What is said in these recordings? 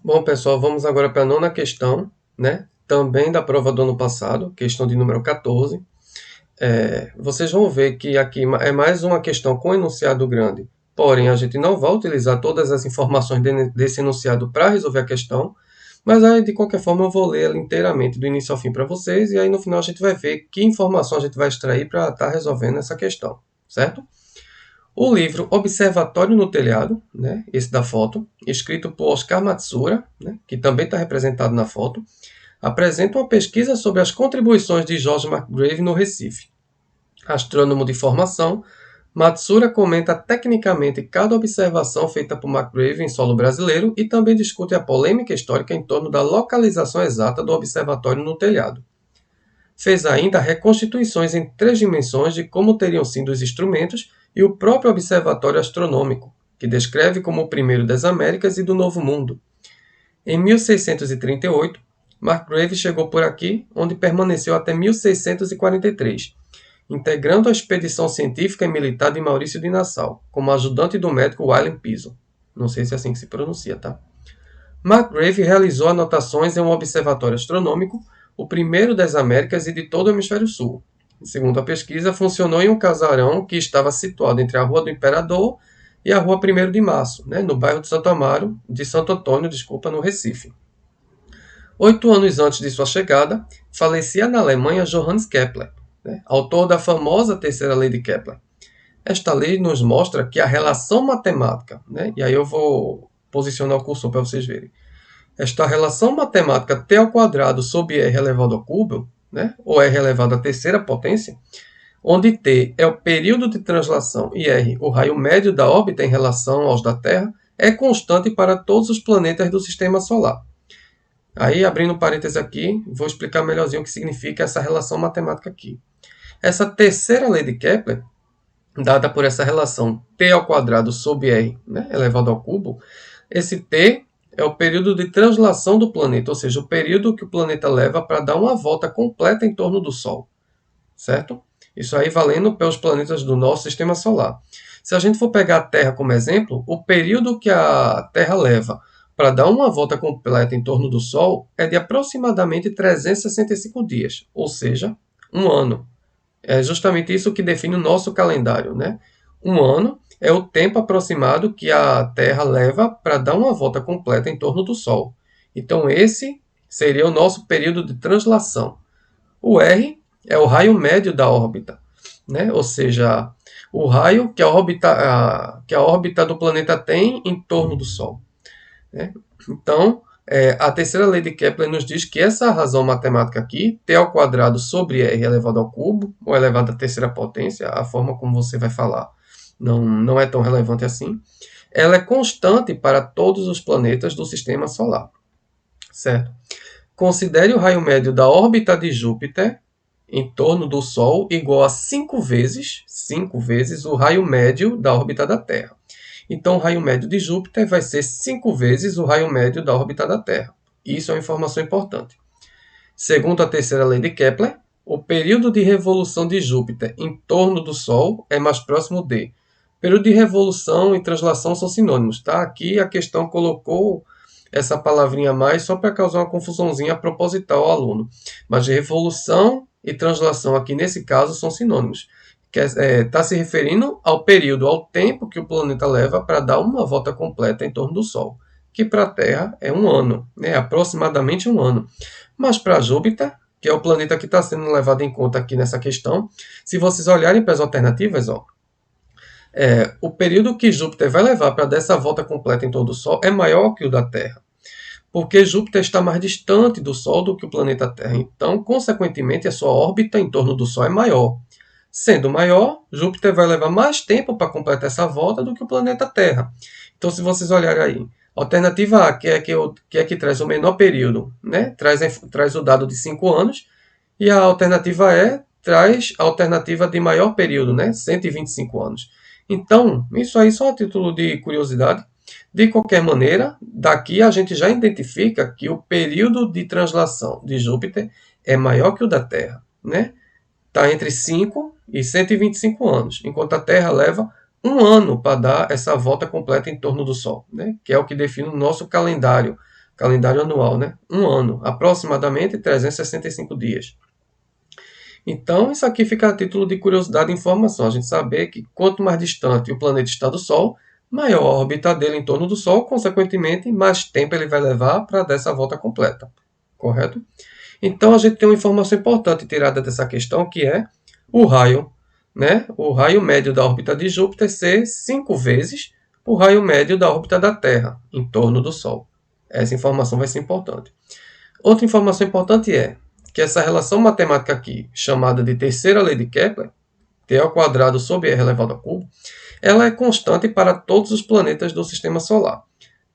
Bom, pessoal, vamos agora para a nona questão, né? Também da prova do ano passado, questão de número 14. Vocês vão ver que aqui é mais uma questão com enunciado grande, porém a gente não vai utilizar todas as informações desse enunciado para resolver a questão, mas aí de qualquer forma eu vou ler ela inteiramente do início ao fim para vocês e aí no final a gente vai ver que informação a gente vai extrair para estar resolvendo essa questão, certo? O livro Observatório no Telhado, né, esse da foto, escrito por Oscar Matsura, né, que também está representado na foto, apresenta uma pesquisa sobre as contribuições de George McGrave no Recife. Astrônomo de formação, Matsura comenta tecnicamente cada observação feita por McGrave em solo brasileiro e também discute a polêmica histórica em torno da localização exata do observatório no telhado. Fez ainda reconstituições em 3 dimensões de como teriam sido os instrumentos e o próprio observatório astronômico, que descreve como o primeiro das Américas e do Novo Mundo. Em 1638, Marcgrave chegou por aqui, onde permaneceu até 1643, integrando a expedição científica e militar de Maurício de Nassau, como ajudante do médico William Piso. Não sei se é assim que se pronuncia, tá? Marcgrave realizou anotações em um observatório astronômico, o primeiro das Américas e de todo o Hemisfério Sul. Segundo a pesquisa, funcionou em um casarão que estava situado entre a Rua do Imperador e a Rua 1º de Março, né, no bairro de Santo Antônio, no Recife. 8 anos antes de sua chegada, falecia na Alemanha Johannes Kepler, né, autor da famosa terceira lei de Kepler. Esta lei nos mostra que a relação matemática, né, e aí eu vou posicionar o cursor para vocês verem. Esta relação matemática t ao quadrado sobre r elevado ao cubo, né, ou r elevado à terceira potência, onde t é o período de translação e r o raio médio da órbita em relação aos da Terra, é constante para todos os planetas do Sistema Solar. Aí, abrindo parênteses aqui, vou explicar melhorzinho o que significa essa relação matemática aqui. Essa terceira lei de Kepler, dada por essa relação t ao quadrado sobre r, né, elevado ao cubo, esse t é o período de translação do planeta, ou seja, o período que o planeta leva para dar uma volta completa em torno do Sol, certo? Isso aí valendo para os planetas do nosso Sistema Solar. Se a gente for pegar a Terra como exemplo, o período que a Terra leva para dar uma volta completa em torno do Sol é de aproximadamente 365 dias, ou seja, um ano. É justamente isso que define o nosso calendário, né? Um ano é o tempo aproximado que a Terra leva para dar uma volta completa em torno do Sol. Então, esse seria o nosso período de translação. O R é o raio médio da órbita, né? Ou seja, o raio que a órbita do planeta tem em torno do Sol, né? Então, a terceira lei de Kepler nos diz que essa razão matemática aqui, t ao quadrado sobre r elevado ao cubo, ou elevado à terceira potência, a forma como você vai falar não é tão relevante assim, ela é constante para todos os planetas do Sistema Solar, certo? Considere o raio médio da órbita de Júpiter em torno do Sol igual a 5 vezes o raio médio da órbita da Terra. Então, o raio médio de Júpiter vai ser 5 vezes o raio médio da órbita da Terra. Isso é uma informação importante. Segundo a terceira lei de Kepler, o período de revolução de Júpiter em torno do Sol é mais próximo de. Período de revolução e translação são sinônimos, tá? Aqui a questão colocou essa palavrinha a mais só para causar uma confusãozinha proposital ao aluno. Mas revolução e translação aqui nesse caso são sinônimos. Está se referindo ao período, ao tempo que o planeta leva para dar uma volta completa em torno do Sol, que para a Terra é um ano, né? Aproximadamente um ano. Mas para Júpiter, que é o planeta que está sendo levado em conta aqui nessa questão, se vocês olharem para as alternativas, o período que Júpiter vai levar para dar essa volta completa em torno do Sol é maior que o da Terra, porque Júpiter está mais distante do Sol do que o planeta Terra. Então, consequentemente, a sua órbita em torno do Sol é maior. Sendo maior, Júpiter vai levar mais tempo para completar essa volta do que o planeta Terra. Então, se vocês olharem aí, alternativa A, que traz o menor período, né? traz o dado de 5 anos, e a alternativa E traz a alternativa de maior período, né? 125 anos. Então, isso aí só a título de curiosidade. De qualquer maneira, daqui a gente já identifica que o período de translação de Júpiter é maior que o da Terra, né? Está entre 5 e 125 anos, enquanto a Terra leva um ano para dar essa volta completa em torno do Sol, né? Que é o que define o nosso calendário calendário anual, né? Um ano, aproximadamente 365 dias. Então, isso aqui fica a título de curiosidade e informação. A gente saber que quanto mais distante o planeta está do Sol, maior a órbita dele em torno do Sol, consequentemente, mais tempo ele vai levar para dar essa volta completa. Correto? Então, a gente tem uma informação importante tirada dessa questão, que é o raio, né? O raio médio da órbita de Júpiter ser 5 vezes o raio médio da órbita da Terra em torno do Sol. Essa informação vai ser importante. Outra informação importante é que essa relação matemática aqui, chamada de terceira lei de Kepler, T ao quadrado sobre R elevado ao cubo, ela é constante para todos os planetas do Sistema Solar.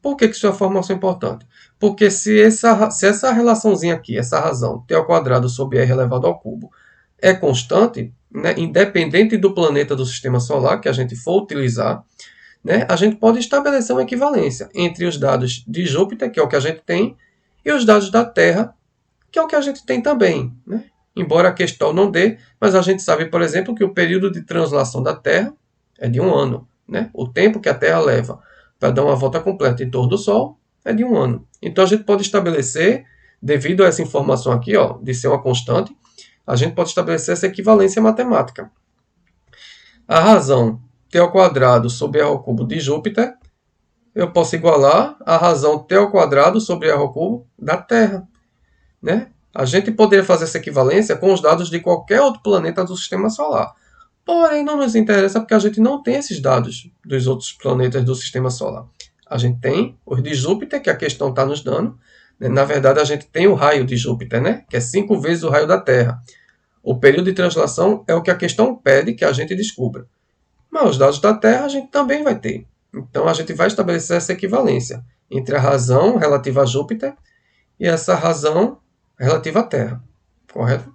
Por que isso é uma informação importante? Porque se essa relaçãozinha aqui, essa razão, T ao quadrado sobre R elevado ao cubo, é constante, né, independente do planeta do Sistema Solar que a gente for utilizar, né, a gente pode estabelecer uma equivalência entre os dados de Júpiter, que é o que a gente tem, e os dados da Terra, que é o que a gente tem também, né? Embora a questão não dê, mas a gente sabe, por exemplo, que o período de translação da Terra é de um ano, né? O tempo que a Terra leva para dar uma volta completa em torno do Sol é de um ano. Então a gente pode estabelecer, devido a essa informação aqui, ó, de ser uma constante, a gente pode estabelecer essa equivalência matemática. A razão T ao quadrado sobre R ao cubo de Júpiter, eu posso igualar a razão T ao quadrado sobre R ao cubo da Terra. Né? A gente poderia fazer essa equivalência com os dados de qualquer outro planeta do Sistema Solar. Porém, não nos interessa porque a gente não tem esses dados dos outros planetas do Sistema Solar. A gente tem os de Júpiter, que a questão está nos dando. Né? Na verdade, a gente tem o raio de Júpiter, né? Que é 5 vezes o raio da Terra. O período de translação é o que a questão pede que a gente descubra. Mas os dados da Terra a gente também vai ter. Então, a gente vai estabelecer essa equivalência entre a razão relativa a Júpiter e essa razão relativa à Terra, correto?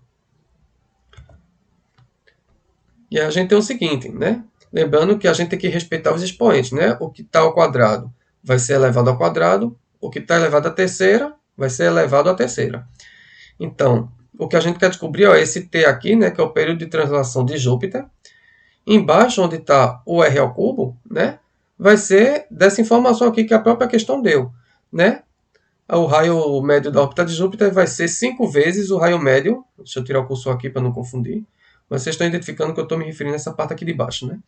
E a gente tem o seguinte, né? Lembrando que a gente tem que respeitar os expoentes, né? O que está ao quadrado vai ser elevado ao quadrado, o que está elevado à terceira vai ser elevado à terceira. Então, o que a gente quer descobrir é esse T aqui, né? Que é o período de translação de Júpiter. Embaixo, onde está o R ao cubo, né? Vai ser dessa informação aqui que a própria questão deu, né? O raio médio da órbita de Júpiter vai ser 5 vezes o raio médio. Deixa eu tirar o cursor aqui para não confundir. Mas vocês estão identificando que eu estou me referindo a essa parte aqui de baixo, né?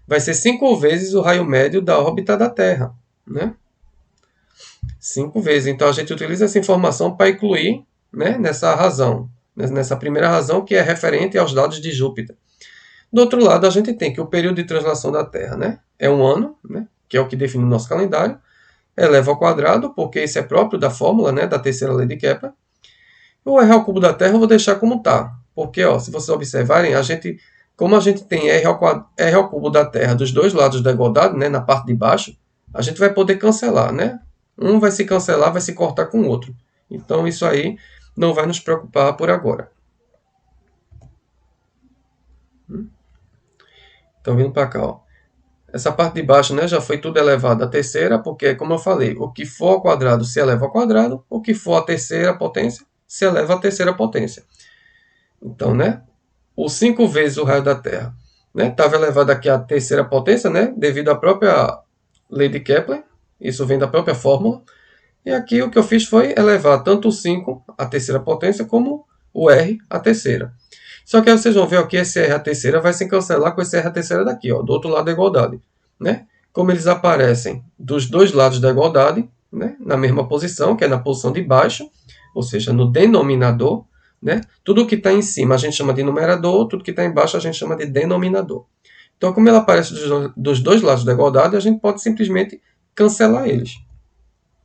Vai ser 5 vezes o raio médio da órbita da Terra, né? 5 vezes. Então a gente utiliza essa informação para incluir, né, nessa razão, nessa primeira razão que é referente aos dados de Júpiter. Do outro lado, a gente tem que o período de translação da Terra, né, é um ano, né, que é o que define o nosso calendário. Eleva ao quadrado, porque isso é próprio da fórmula, né, da terceira lei de Kepler. O R ao cubo da Terra eu vou deixar como está. Porque, ó, se vocês observarem, como a gente tem R ao cubo da Terra dos dois lados da igualdade, né, na parte de baixo, a gente vai poder cancelar, né? Um vai se cancelar, vai se cortar com o outro. Então, isso aí não vai nos preocupar por agora. Então, vindo para cá, ó. Essa parte de baixo, né, já foi tudo elevado à terceira, porque, como eu falei, o que for ao quadrado se eleva ao quadrado, o que for à terceira potência se eleva à terceira potência. Então, né, o 5 vezes o raio da Terra, né, estava elevado aqui à terceira potência, né, devido à própria lei de Kepler, isso vem da própria fórmula, e aqui o que eu fiz foi elevar tanto o 5 à terceira potência como o R à terceira. Só que aí vocês vão ver que esse R à terceira vai se cancelar com esse R à terceira daqui, ó, do outro lado da igualdade. Né? Como eles aparecem dos dois lados da igualdade, né, na mesma posição, que é na posição de baixo, ou seja, no denominador, né? Tudo que está em cima a gente chama de numerador, tudo que está embaixo a gente chama de denominador. Então, como ele aparece dos dois lados da igualdade, a gente pode simplesmente cancelar eles.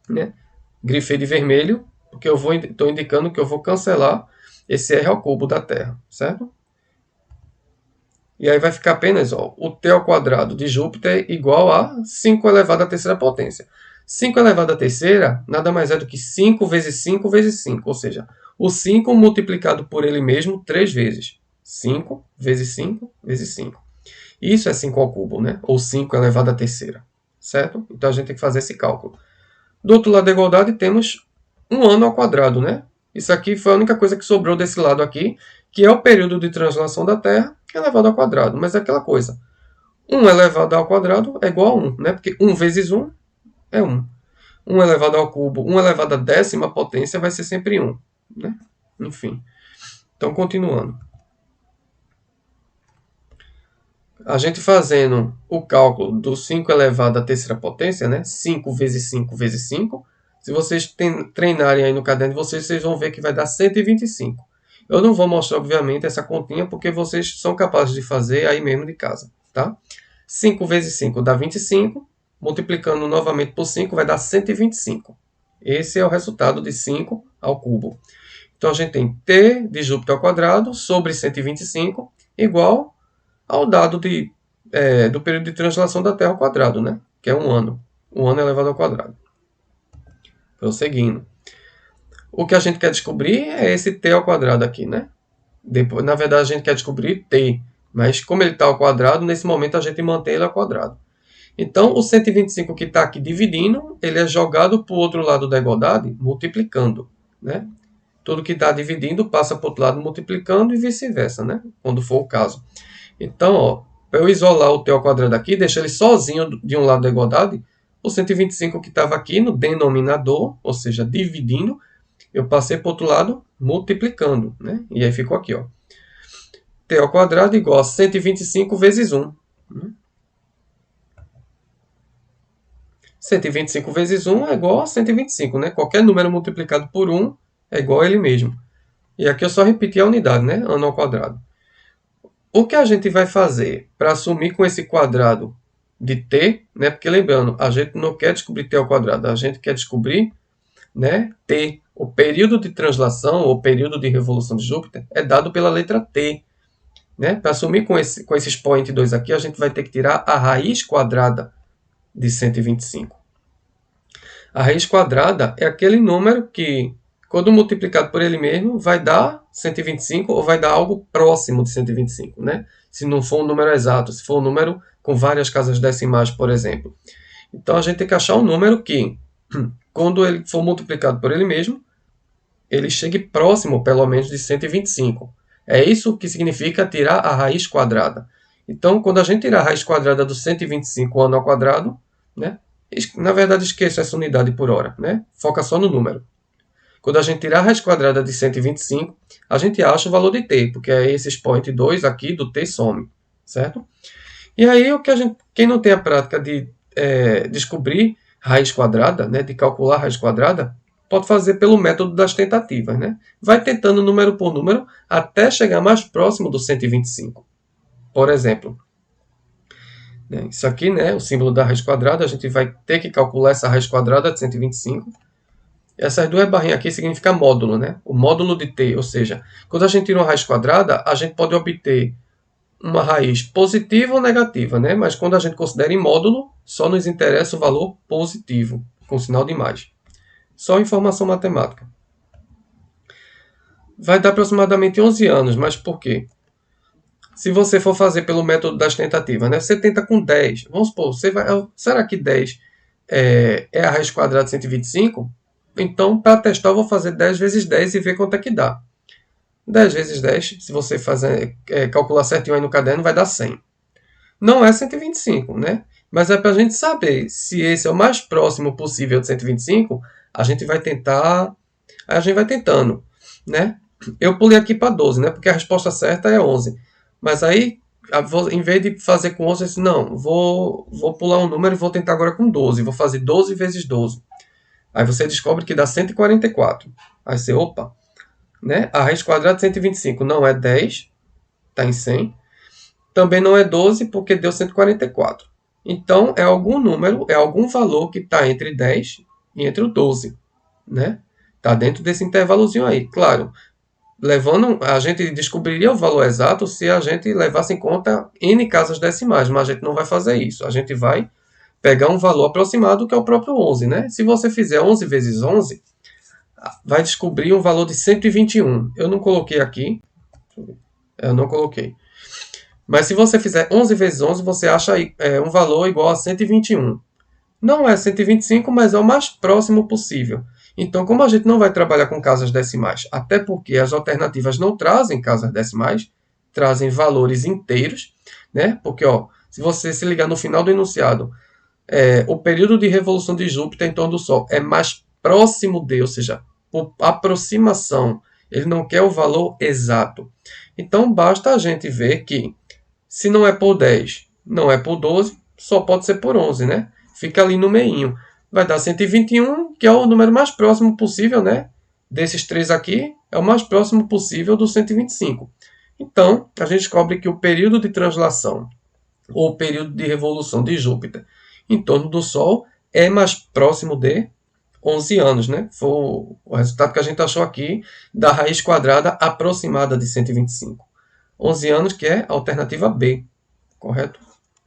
Né? Grifei de vermelho, porque eu estou indicando que eu vou cancelar esse R ao cubo da Terra, certo? E aí vai ficar apenas, ó, o T ao quadrado de Júpiter igual a 5 elevado à terceira potência. 5 elevado à terceira nada mais é do que 5 vezes 5 vezes 5, ou seja, o 5 multiplicado por ele mesmo 3 vezes. 5 vezes 5 vezes 5. Isso é 5 ao cubo, né? Ou 5 elevado à terceira, certo? Então a gente tem que fazer esse cálculo. Do outro lado da igualdade temos um ano ao quadrado, né? Isso aqui foi a única coisa que sobrou desse lado aqui, que é o período de translação da Terra elevado ao quadrado. Mas é aquela coisa. 1 elevado ao quadrado é igual a 1, né? Porque 1 vezes 1 é 1. 1 elevado ao cubo, 1 elevado à décima potência vai ser sempre 1. Né? Enfim. Então, continuando. A gente fazendo o cálculo do 5 elevado à terceira potência, né? 5 vezes 5 vezes 5. Se vocês treinarem aí no caderno de vocês, vocês vão ver que vai dar 125. Eu não vou mostrar, obviamente, essa continha, porque vocês são capazes de fazer aí mesmo de casa, tá? 5 vezes 5 dá 25. Multiplicando novamente por 5 vai dar 125. Esse é o resultado de 5 ao cubo. Então, a gente tem t de Júpiter ao quadrado sobre 125 igual ao dado do período de translação da Terra ao quadrado, né? Que é 1 ano. 1 ano elevado ao quadrado. Prosseguindo. O que a gente quer descobrir é esse t ao quadrado aqui, né? Depois, na verdade, a gente quer descobrir t. Mas como ele está ao quadrado, nesse momento a gente mantém ele ao quadrado. Então, o 125 que está aqui dividindo, ele é jogado para o outro lado da igualdade, multiplicando, né? Tudo que está dividindo passa para o outro lado multiplicando e vice-versa, né? Quando for o caso. Então, para eu isolar o t ao quadrado aqui, deixar ele sozinho de um lado da igualdade, o 125 que estava aqui no denominador, ou seja, dividindo, eu passei para o outro lado multiplicando, né? E aí ficou aqui, ó. T ao quadrado igual a 125 vezes 1. 125 vezes 1 é igual a 125, né? Qualquer número multiplicado por 1 é igual a ele mesmo. E aqui eu só repeti a unidade, né? Ano ao quadrado. O que a gente vai fazer para assumir com esse quadrado de t, né? Porque lembrando, a gente não quer descobrir t ao quadrado, a gente quer descobrir, né, t. O período de translação, ou período de revolução de Júpiter, é dado pela letra t. Né? Para assumir com esse expoente 2 aqui, a gente vai ter que tirar a raiz quadrada de 125. A raiz quadrada é aquele número que, quando multiplicado por ele mesmo, vai dar 125 ou vai dar algo próximo de 125, né? Se não for um número exato, se for um número com várias casas decimais, por exemplo. Então, a gente tem que achar um número que, quando ele for multiplicado por ele mesmo, ele chegue próximo, pelo menos, de 125. É isso que significa tirar a raiz quadrada. Então, quando a gente tirar a raiz quadrada do 125 ano ao quadrado, né? Na verdade, esqueça essa unidade por hora, né? Foca só no número. Quando a gente tirar a raiz quadrada de 125, a gente acha o valor de t, porque é esse expoente 2 aqui do t some, certo? E aí, quem não tem a prática de descobrir raiz quadrada, né, de calcular raiz quadrada, pode fazer pelo método das tentativas, né? Vai tentando número por número até chegar mais próximo do 125. Por exemplo, isso aqui, né, o símbolo da raiz quadrada, a gente vai ter que calcular essa raiz quadrada de 125. Essas duas barrinhas aqui significam módulo, né? O módulo de t, ou seja, quando a gente tira uma raiz quadrada, a gente pode obter uma raiz positiva ou negativa, né? Mas quando a gente considera em módulo, só nos interessa o valor positivo, com sinal de mais. Só informação matemática. Vai dar aproximadamente 11 anos, mas por quê? Se você for fazer pelo método das tentativas, né? Você tenta com 10. Vamos supor, será que 10 é a raiz quadrada de 125? Então, para testar, eu vou fazer 10 vezes 10 e ver quanto é que dá. 10 vezes 10, se você calcular certinho aí no caderno, vai dar 100. Não é 125, né? Mas é para a gente saber se esse é o mais próximo possível de 125, a gente vai tentando, né? Eu pulei aqui para 12, né? Porque a resposta certa é 11. Mas aí, em vez de fazer com 11, eu disse, não, vou pular um número e vou tentar agora com 12. Vou fazer 12 vezes 12. Aí você descobre que dá 144. Aí você, opa, né? A raiz quadrada de 125 não é 10, está em 100. Também não é 12, porque deu 144. Então, é algum número, é algum valor que está entre 10 e entre o 12. Né? Está dentro desse intervalozinho aí. Claro, a gente descobriria o valor exato se a gente levasse em conta N casas decimais, mas a gente não vai fazer isso. A gente vai pegar um valor aproximado, que é o próprio 11, né? Se você fizer 11 vezes 11, vai descobrir um valor de 121. Eu não coloquei aqui. Eu não coloquei. Mas se você fizer 11 vezes 11, você acha um valor igual a 121. Não é 125, mas é o mais próximo possível. Então, como a gente não vai trabalhar com casas decimais, até porque as alternativas não trazem casas decimais, trazem valores inteiros, né? Porque, se você se ligar no final do enunciado, o período de revolução de Júpiter em torno do Sol é mais próximo de, ou seja, por aproximação. Ele não quer o valor exato. Então, basta a gente ver que, se não é por 10, não é por 12, só pode ser por 11, né? Fica ali no meinho. Vai dar 121, que é o número mais próximo possível, né? Desses três aqui, é o mais próximo possível do 125. Então, a gente descobre que o período de translação, ou o período de revolução de Júpiter em torno do Sol, é mais próximo de 11 anos, né? Foi o resultado que a gente achou aqui da raiz quadrada aproximada de 125. 11 anos, que é a alternativa B, correto?